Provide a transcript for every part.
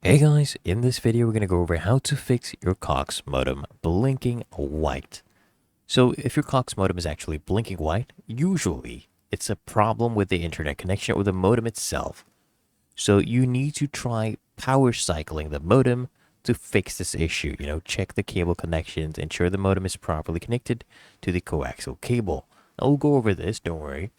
Hey guys, in this video we're going to go over how to fix your Cox modem blinking white. So if your Cox modem is actually blinking white, usually it's a problem with the internet connection or the modem itself. So you need to try power cycling the modem to fix this issue. Check the cable connections, ensure the modem is properly connected to the coaxial cable. I'll go over this, don't worry.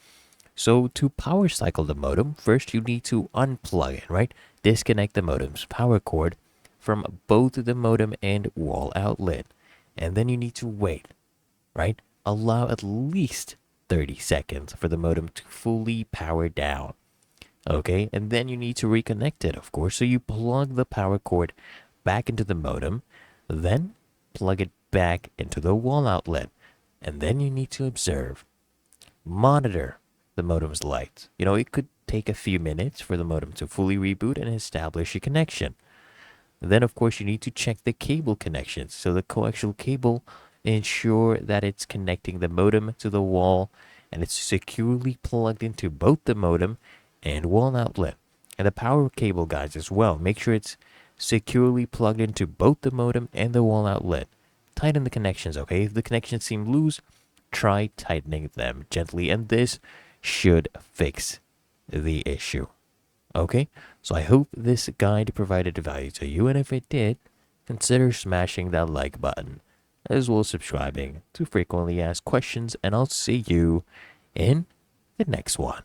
So to power cycle the modem, first you need to unplug it, right? Disconnect the modem's power cord from both the modem and wall outlet. And then you need to wait, right? Allow at least 30 seconds for the modem to fully power down. Okay, and then you need to reconnect it, of course. So you plug the power cord back into the modem, then plug it back into the wall outlet. And then you need to observe, monitor the modem's lights. It could take a few minutes for the modem to fully reboot and establish a connection. Then, of course, you need to check the cable connections. So the coaxial cable, ensure that it's connecting the modem to the wall and it's securely plugged into both the modem and wall outlet. And the power cable, guys, as well. Make sure it's securely plugged into both the modem and the wall outlet. Tighten the connections, okay? If the connections seem loose, try tightening them gently, and this should fix the issue. Okay, so I hope this guide provided value to you, and if it did, consider smashing that like button, as well as subscribing to frequently asked questions, and I'll see you in the next one.